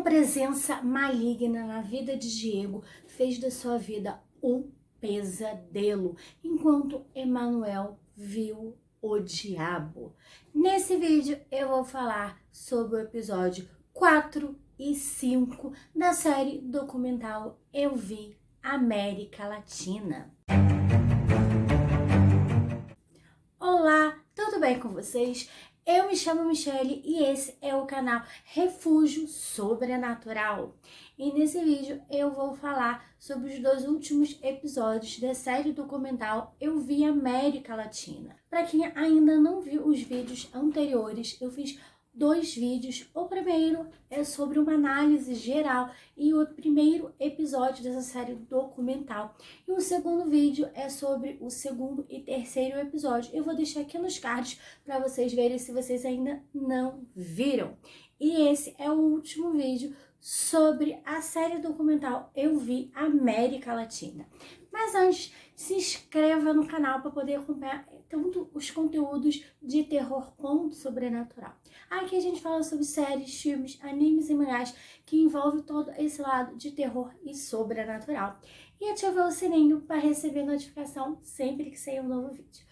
presença maligna na vida de Diego fez da sua vida um pesadelo, enquanto Emanuel viu o diabo. Nesse vídeo eu vou falar sobre o episódio 4 e 5 da série documental Eu Vi América Latina. Olá, tudo bem com vocês? Eu me chamo Michelle e esse é o canal Refúgio Sobrenatural. E nesse vídeo eu vou falar sobre os dois últimos episódios da série documental Eu Vi América Latina. Para quem ainda não viu os vídeos anteriores, eu fiz dois vídeos. O primeiro é sobre uma análise geral e o primeiro episódio dessa série documental. E o segundo vídeo é sobre o segundo e terceiro episódio. Eu vou deixar aqui nos cards para vocês verem se vocês ainda não viram. E esse é o último vídeo sobre a série documental Eu Vi América Latina. Mas antes, se inscreva no canal para poder acompanhar tanto os conteúdos de terror quanto sobrenatural. Aqui a gente fala sobre séries, filmes, animes e mangás que envolvem todo esse lado de terror e sobrenatural. E ativa o sininho para receber notificação sempre que sair um novo vídeo.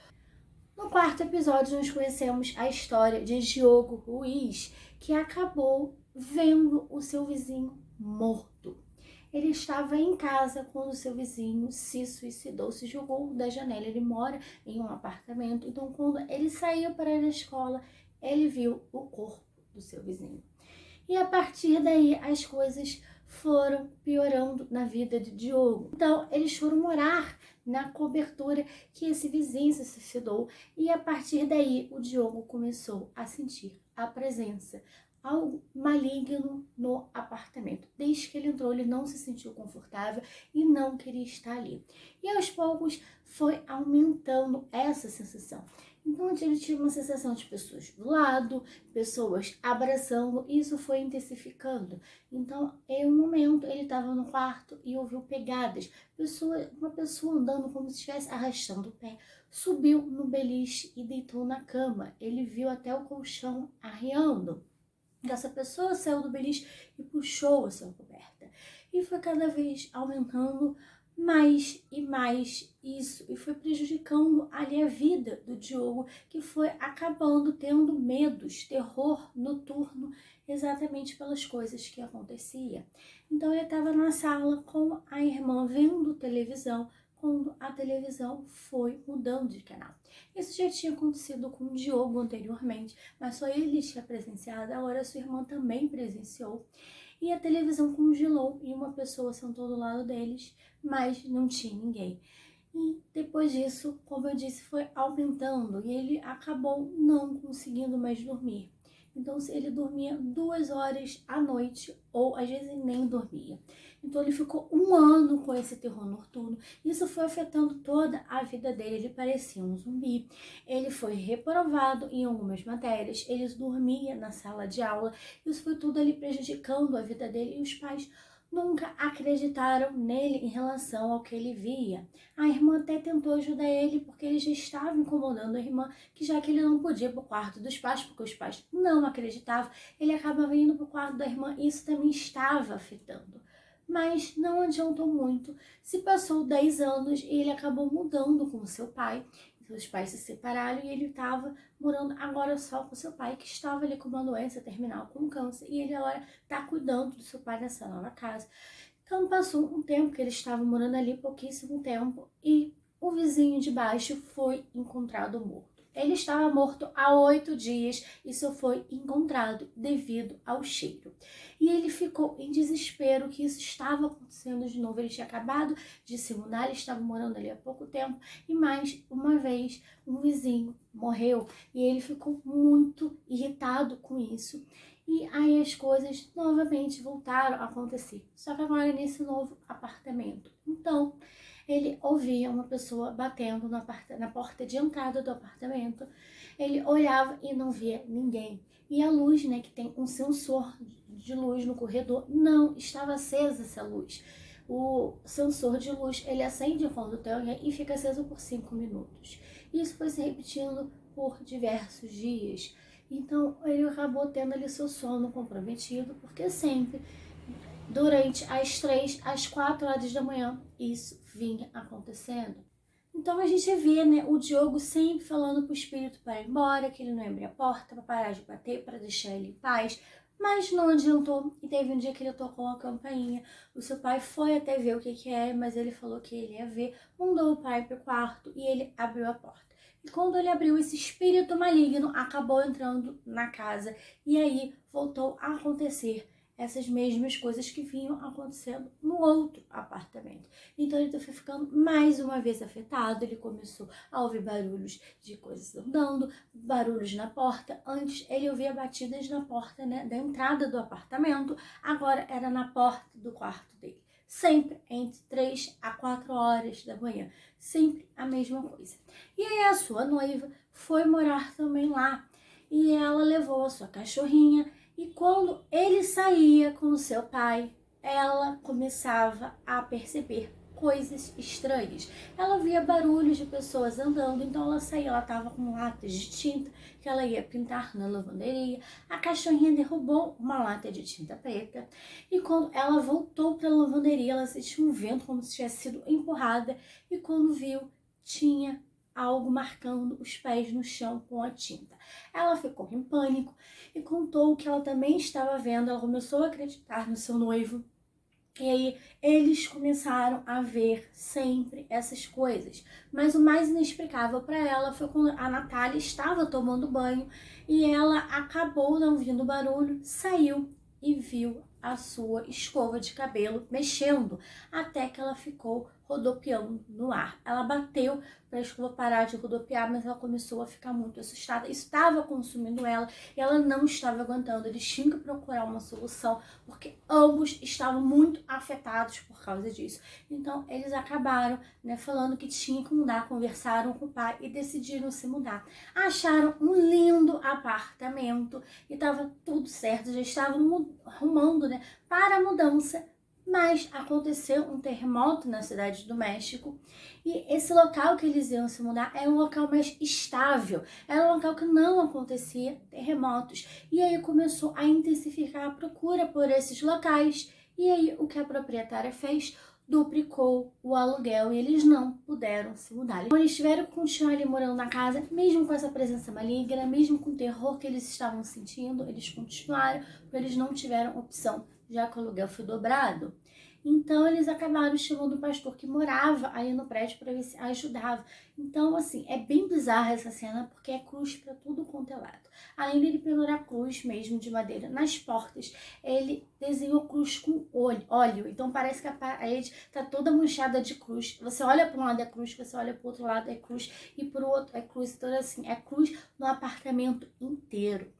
No quarto episódio, nós conhecemos a história de Diogo Ruiz, que acabou vendo o seu vizinho morto. Ele estava em casa quando seu vizinho se suicidou, se jogou da janela. Ele mora em um apartamento, então quando ele saiu para ir à escola, ele viu o corpo do seu vizinho. E a partir daí as coisas foram piorando na vida de Diogo. Então eles foram morar na cobertura que esse vizinho se suicidou e a partir daí o Diogo começou a sentir a presença, algo maligno no apartamento. Desde que ele entrou, ele não se sentiu confortável e não queria estar ali. E aos poucos foi aumentando essa sensação. Então ele tinha uma sensação de pessoas do lado, pessoas abraçando, e isso foi intensificando. Então, em um momento, ele estava no quarto e ouviu pegadas. Uma pessoa andando como se estivesse arrastando o pé, subiu no beliche e deitou na cama. Ele viu até o colchão arriando. Essa pessoa saiu do beliche e puxou a sua coberta. E foi cada vez aumentando mais e mais isso. E foi prejudicando ali a vida do Diogo, que foi acabando tendo medos, terror noturno, exatamente pelas coisas que aconteciam. Então ele estava na sala com a irmã vendo televisão, quando a televisão foi mudando de canal. Isso já tinha acontecido com o Diogo anteriormente, mas só ele tinha presenciado, agora sua irmã também presenciou. E a televisão congelou e uma pessoa sentou do lado deles, mas não tinha ninguém. E depois disso, como eu disse, foi aumentando e ele acabou não conseguindo mais dormir. Então ele dormia 2 horas à noite ou às vezes nem dormia. Então ele ficou 1 ano com esse terror noturno. Isso foi afetando toda a vida dele. Ele parecia um zumbi. Ele foi reprovado em algumas matérias. Ele dormia na sala de aula. Isso foi tudo ali prejudicando a vida dele. E os pais nunca acreditaram nele em relação ao que ele via. A irmã até tentou ajudar ele porque ele já estava incomodando a irmã, que já que ele não podia ir para o quarto dos pais, porque os pais não acreditavam, ele acabava indo para o quarto da irmã e isso também estava afetando. Mas não adiantou muito. Se passou 10 anos e ele acabou mudando com o seu pai. Os pais se separaram e ele estava morando agora só com seu pai, que estava ali com uma doença terminal, com câncer, e ele agora está cuidando do seu pai nessa nova casa. Então passou um tempo que ele estava morando ali, pouquíssimo tempo, e o vizinho de baixo foi encontrado morto. Ele estava morto há 8 dias e só foi encontrado devido ao cheiro. E ele ficou em desespero que isso estava acontecendo de novo. Ele tinha acabado de se mudar, ele estava morando ali há pouco tempo e mais uma vez um vizinho morreu e ele ficou muito irritado com isso. E aí as coisas novamente voltaram a acontecer, só que agora nesse novo apartamento. Então, ele ouvia uma pessoa batendo na porta de entrada do apartamento. Ele olhava e não via ninguém. E a luz, né, que tem um sensor de luz no corredor, não estava acesa essa luz. O sensor de luz, ele acende quando tem alguém e fica aceso por 5 minutos. Isso foi se repetindo por diversos dias. Então ele acabou tendo ali seu sono comprometido, porque sempre, durante as 3 às 4 horas da manhã, isso vinha acontecendo. Então a gente vê, né, o Diogo sempre falando pro espírito para ir embora, que ele não ia abrir a porta, para parar de bater, para deixar ele em paz. Mas não adiantou, e teve um dia que ele tocou a campainha. O seu pai foi até ver o que é, mas ele falou que ele ia ver, mandou o pai pro quarto e ele abriu a porta. E quando ele abriu, esse espírito maligno acabou entrando na casa. E aí voltou a acontecer essas mesmas coisas que vinham acontecendo no outro apartamento. Então ele foi ficando mais uma vez afetado, ele começou a ouvir barulhos de coisas andando, barulhos na porta. Antes ele ouvia batidas na porta, né, da entrada do apartamento, agora era na porta do quarto dele. Sempre entre 3 a 4 horas da manhã, sempre a mesma coisa. E aí a sua noiva foi morar também lá, e ela levou a sua cachorrinha. E quando ele saía com o seu pai, ela começava a perceber coisas estranhas. Ela via barulhos de pessoas andando, então ela saía, ela estava com latas de tinta que ela ia pintar na lavanderia. A cachorrinha derrubou uma lata de tinta preta e quando ela voltou para a lavanderia, ela sentiu um vento como se tivesse sido empurrada e quando viu, tinha algo marcando os pés no chão com a tinta. Ela ficou em pânico e contou o que ela também estava vendo. Ela começou a acreditar no seu noivo. E aí eles começaram a ver sempre essas coisas. Mas o mais inexplicável para ela foi quando a Natália estava tomando banho e ela acabou não ouvindo barulho, saiu e viu a sua escova de cabelo mexendo até que ela ficou rodopiando no ar. Ela bateu para a escova parar de rodopiar, mas ela começou a ficar muito assustada. Isso estava consumindo ela e ela não estava aguentando. Eles tinham que procurar uma solução, porque ambos estavam muito afetados por causa disso. Então, eles acabaram, né, falando que tinha que mudar, conversaram com o pai e decidiram se mudar. Acharam um lindo apartamento e estava tudo certo, já estavam arrumando, né, para a mudança. Mas aconteceu um terremoto na cidade do México e esse local que eles iam se mudar era um local mais estável, era um local que não acontecia terremotos. E aí começou a intensificar a procura por esses locais e aí o que a proprietária fez? Duplicou o aluguel e eles não puderam se mudar. Então, eles tiveram que continuar ali morando na casa, mesmo com essa presença maligna, mesmo com o terror que eles estavam sentindo, eles continuaram, porque eles não tiveram opção, já que o aluguel foi dobrado. Então, eles acabaram chamando o pastor que morava aí no prédio para ver se ajudava. Então, assim, é bem bizarra essa cena, porque é cruz para tudo quanto é lado. Além dele pendurar cruz mesmo de madeira nas portas, ele desenhou cruz com óleo. Então, parece que a parede tá toda manchada de cruz. Você olha para um lado é cruz, você olha para o outro lado é cruz, e para o outro é cruz. Então, assim, é cruz no apartamento inteiro.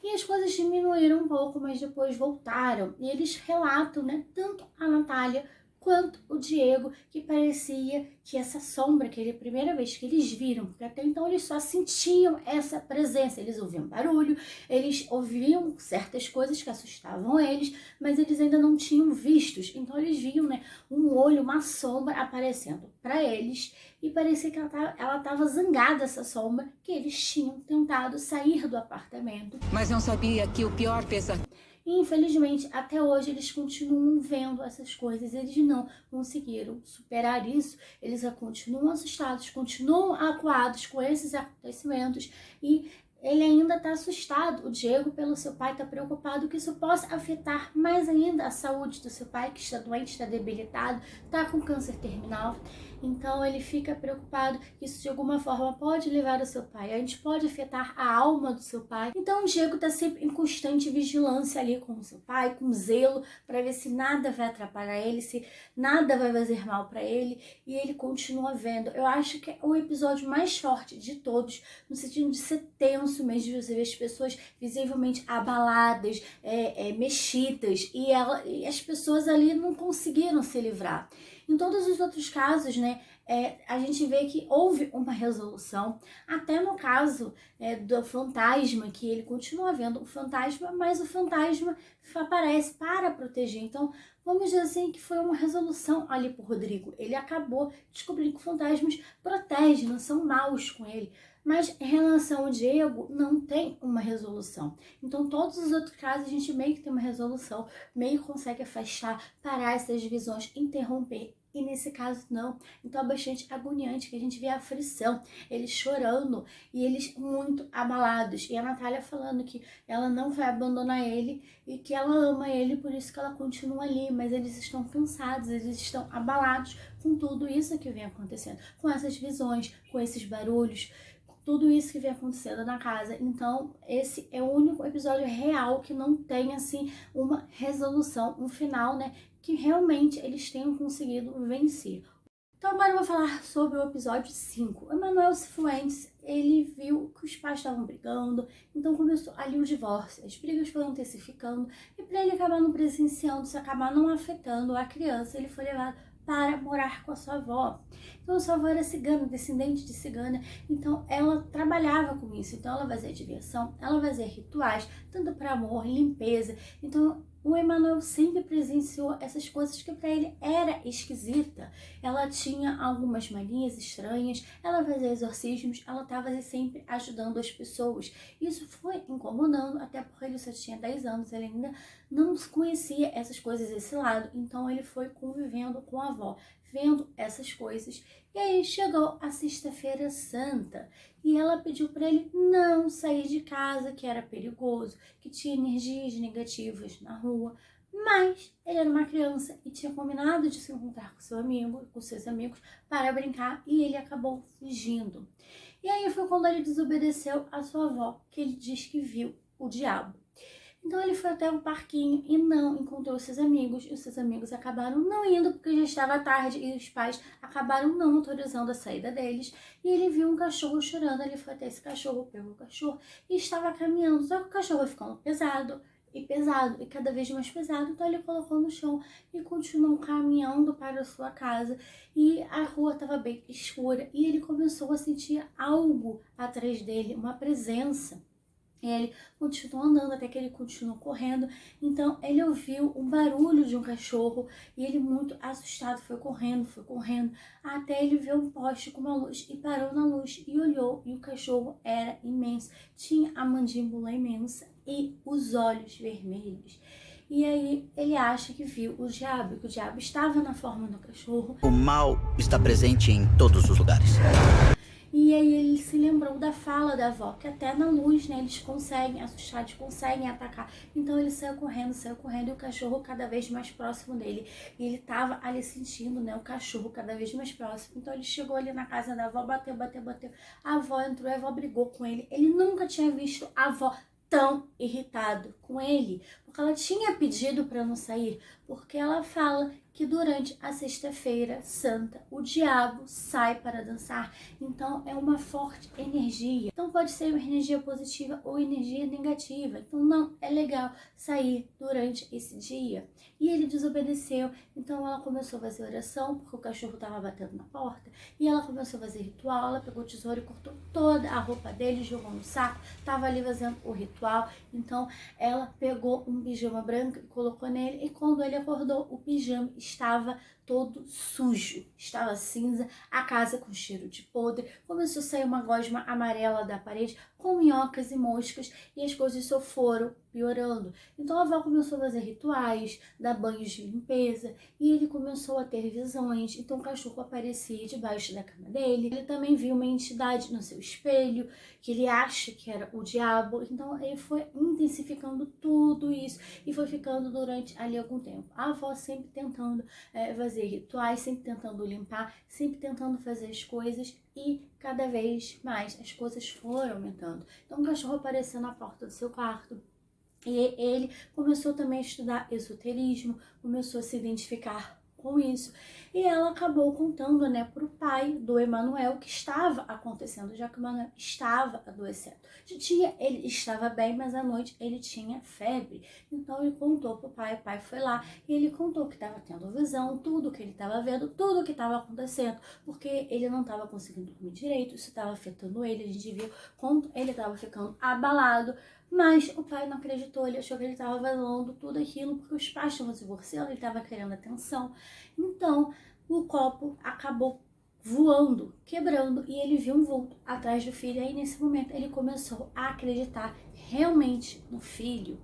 E as coisas diminuíram um pouco, mas depois voltaram. E eles relatam, né, tanto a Natália quanto o Diego, que parecia que essa sombra, que era a primeira vez que eles viram, porque até então eles só sentiam essa presença, eles ouviam barulho, eles ouviam certas coisas que assustavam eles, mas eles ainda não tinham vistos, então eles viam, né, um olho, uma sombra aparecendo para eles, e parecia que ela estava zangada, essa sombra, que eles tinham tentado sair do apartamento. Mas não sabia que o pior pesadelo... E, infelizmente, até hoje eles continuam vendo essas coisas, eles não conseguiram superar isso, eles continuam assustados, continuam acuados com esses acontecimentos e ele ainda está assustado, o Diego, pelo seu pai, está preocupado que isso possa afetar mais ainda a saúde do seu pai, que está doente, está debilitado, está com câncer terminal. Então ele fica preocupado que isso de alguma forma pode levar o seu pai, a gente pode afetar a alma do seu pai. Então o Diego está sempre em constante vigilância ali com o seu pai, com zelo, para ver se nada vai atrapalhar ele, se nada vai fazer mal para ele, e ele continua vendo. Eu acho que é o episódio mais forte de todos, no sentido de ser tenso mesmo, de você ver as pessoas visivelmente abaladas, mexidas, e as pessoas ali não conseguiram se livrar. Em todos os outros casos, né, a gente vê que houve uma resolução, até no caso do fantasma, que ele continua vendo o fantasma, mas o fantasma aparece para proteger. Então, vamos dizer assim que foi uma resolução ali pro Rodrigo. Ele acabou descobrindo que fantasmas protegem, não são maus com ele. Mas em relação ao Diego, não tem uma resolução. Então, todos os outros casos, a gente meio que tem uma resolução, meio que consegue afastar, parar essas divisões, interromper. E nesse caso, não. Então, é bastante agoniante que a gente vê a aflição, eles chorando e eles muito abalados. E a Natália falando que ela não vai abandonar ele e que ela ama ele, por isso que ela continua ali. Mas eles estão cansados, eles estão abalados com tudo isso que vem acontecendo, com essas visões, com esses barulhos, tudo isso que vem acontecendo na casa. Então, esse é o único episódio real que não tem, assim, uma resolução, um final, né, que realmente eles tenham conseguido vencer. Então, agora eu vou falar sobre o episódio 5. O Emanuel Cifuentes, ele viu que os pais estavam brigando, então começou ali o divórcio. As brigas foram intensificando e para ele acabar não presenciando, se acabar não afetando a criança, ele foi levado para morar com a sua avó. Então, a sua avó era cigana, descendente de cigana, então ela trabalhava com isso. Então, ela fazia diversão, ela fazia rituais, tanto para amor, limpeza. Então, o Emanuel sempre presenciou essas coisas que para ele era esquisita. Ela tinha algumas manias estranhas, ela fazia exorcismos, ela estava sempre ajudando as pessoas. Isso foi incomodando, até porque ele só tinha 10 anos, ele ainda não conhecia essas coisas, esse lado. Então ele foi convivendo com a avó, vendo essas coisas. E aí chegou a Sexta-feira Santa e ela pediu para ele não sair de casa, que era perigoso, que tinha energias negativas na rua. Mas ele era uma criança e tinha combinado de se encontrar com seu amigo, com seus amigos, para brincar, e ele acabou fugindo. E aí foi quando ele desobedeceu a sua avó, que ele diz que viu o diabo. Então ele foi até o parquinho e não encontrou seus amigos, e os seus amigos acabaram não indo porque já estava tarde e os pais acabaram não autorizando a saída deles. E ele viu um cachorro chorando, ele foi até esse cachorro, pegou o cachorro e estava caminhando, só que o cachorro foi ficando pesado e cada vez mais pesado, então ele colocou no chão e continuou caminhando para a sua casa. E a rua estava bem escura e ele começou a sentir algo atrás dele, uma presença. E ele continuou andando até que ele continuou correndo. Então ele ouviu um barulho de um cachorro e ele, muito assustado, foi correndo, até ele ver um poste com uma luz e parou na luz e olhou. E o cachorro era imenso, tinha a mandíbula imensa e os olhos vermelhos. E aí ele acha que viu o diabo, que o diabo estava na forma do cachorro. O mal está presente em todos os lugares. E aí ele se lembrou da fala da avó, que até na luz, né, eles conseguem assustar, eles conseguem atacar. Então ele saiu correndo, e o cachorro cada vez mais próximo dele. E ele tava ali sentindo, né, o cachorro cada vez mais próximo. Então ele chegou ali na casa da avó, bateu. A avó entrou, a avó brigou com ele. Ele nunca tinha visto a avó tão irritado com ele, porque ela tinha pedido para não sair, porque ela fala que durante a Sexta-feira Santa o diabo sai para dançar. Então é uma forte energia. Então pode ser uma energia positiva ou energia negativa. Então não é legal sair durante esse dia. E ele desobedeceu. Então ela começou a fazer oração, porque o cachorro estava batendo na porta. E ela começou a fazer ritual. Ela pegou o tesouro e cortou toda a roupa dele, jogou no saco. Estava ali fazendo o ritual. Então ela pegou um pijama branco e colocou nele. E quando ele acordou, o pijama estava todo sujo, estava cinza, a casa com cheiro de podre, começou a sair uma gosma amarela da parede com minhocas e moscas e as coisas só foram piorando. Então a avó começou a fazer rituais, dar banhos de limpeza e ele começou a ter visões. Então o cachorro aparecia debaixo da cama dele. Ele também viu uma entidade no seu espelho que ele acha que era o diabo. Então ele foi intensificando tudo isso e foi ficando durante ali algum tempo. A avó sempre tentando fazer rituais, sempre tentando limpar, sempre tentando fazer as coisas e cada vez mais as coisas foram aumentando. Então o cachorro apareceu na porta do seu quarto e ele começou também a estudar esoterismo, começou a se identificar com isso. E ela acabou contando, né, para o pai do Emanuel que estava acontecendo, já que o Emanuel estava adoecendo. De dia ele estava bem, mas à noite ele tinha febre. Então ele contou para o pai foi lá e ele contou que estava tendo visão, tudo que ele estava vendo, tudo que estava acontecendo, porque ele não estava conseguindo dormir direito, isso estava afetando ele, a gente viu quanto ele estava ficando abalado. Mas o pai não acreditou, ele achou que ele estava falando tudo aquilo porque os pais estavam se divorciando, ele estava querendo atenção. Então, o copo acabou voando, quebrando, e ele viu um vulto atrás do filho. Aí nesse momento ele começou a acreditar realmente no filho.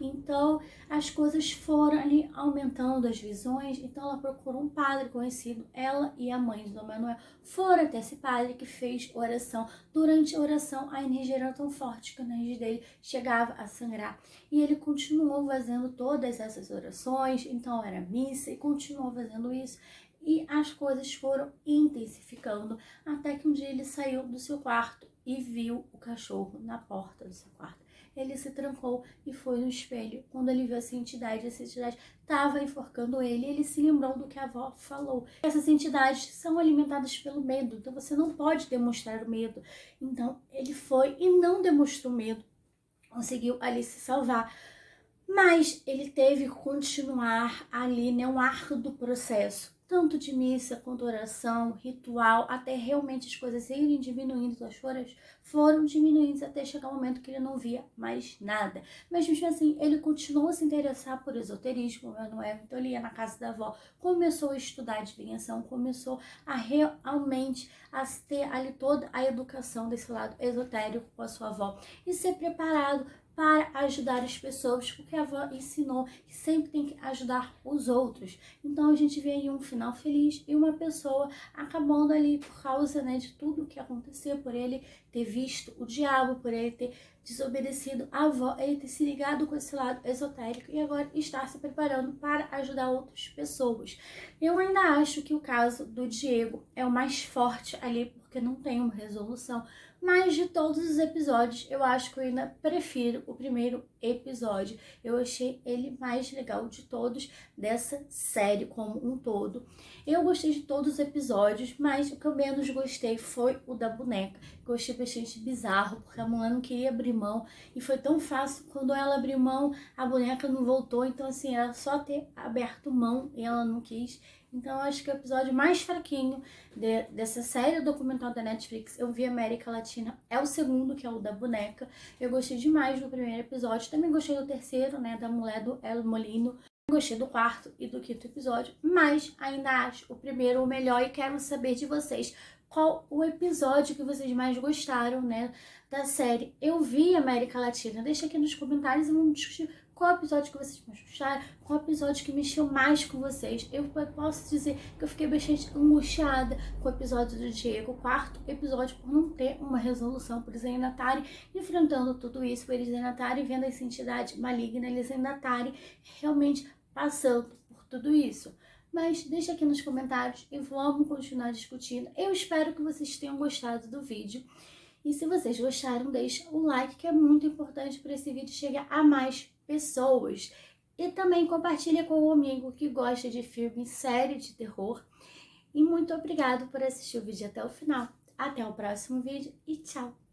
Então as coisas foram ali aumentando, as visões. Então ela procurou um padre conhecido, ela e a mãe de Dom Manuel foram até esse padre, que fez oração. Durante a oração a energia era tão forte que a energia dele chegava a sangrar, e ele continuou fazendo todas essas orações. Então era missa e continuou fazendo isso. E as coisas foram intensificando, até que um dia ele saiu do seu quarto e viu o cachorro na porta do seu quarto. Ele se trancou e foi no espelho. Quando ele viu essa entidade estava enforcando ele. Ele se lembrou do que a avó falou. Essas entidades são alimentadas pelo medo, então você não pode demonstrar o medo. Então ele foi e não demonstrou medo, conseguiu ali se salvar. Mas ele teve que continuar ali, né, um árduo processo, tanto de missa quanto oração, ritual, até realmente as coisas irem diminuindo, as choras foram diminuindo até chegar um momento que ele não via mais nada. Mas mesmo assim, ele continuou a se interessar por esoterismo, Manuel. Então ele ia na casa da avó, começou a estudar adivinhação, começou a realmente a ter ali toda a educação desse lado esotérico com a sua avó e ser preparado para ajudar as pessoas, porque a avó ensinou que sempre tem que ajudar os outros. Então a gente vê aí um final feliz e uma pessoa acabando ali por causa, né, de tudo que aconteceu, por ele ter visto o diabo, por ele ter desobedecido a avó, ele ter se ligado com esse lado esotérico e agora está se preparando para ajudar outras pessoas. Eu ainda acho que o caso do Diego é o mais forte ali, porque não tem uma resolução. Mas de todos os episódios, eu acho que eu ainda prefiro o primeiro episódio. Eu achei ele mais legal de todos dessa série como um todo. Eu gostei de todos os episódios, mas o que eu menos gostei foi o da boneca. Eu achei bastante bizarro, porque a mulher não queria abrir mão. E foi tão fácil, quando ela abriu mão, a boneca não voltou. Então assim, era só ter aberto mão e ela não quis. Então eu acho que o episódio mais fraquinho dessa série documental da Netflix, eu vi América Latina, é o segundo, que é o da boneca. Eu gostei demais do primeiro episódio, também gostei do terceiro, né, da mulher do El Molino. Gostei do quarto e do quinto episódio, mas ainda acho o primeiro o melhor e quero saber de vocês qual o episódio que vocês mais gostaram, né, da série. Eu vi América Latina, deixa aqui nos comentários e vamos discutir qual episódio que vocês mais gostaram, qual episódio que mexeu mais com vocês. Eu posso dizer que eu fiquei bastante angustiada com o episódio do Diego, o quarto episódio, por não ter uma resolução, por eles ainda estarem enfrentando tudo isso, por eles ainda estarem vendo essa entidade maligna, eles ainda estarem realmente passando por tudo isso. Mas deixa aqui nos comentários e vamos continuar discutindo. Eu espero que vocês tenham gostado do vídeo. E se vocês gostaram, deixa o like, que é muito importante para esse vídeo chegar a mais pessoas. E também compartilha com o amigo que gosta de filme, série de terror. E muito obrigado por assistir o vídeo até o final. Até o próximo vídeo e tchau!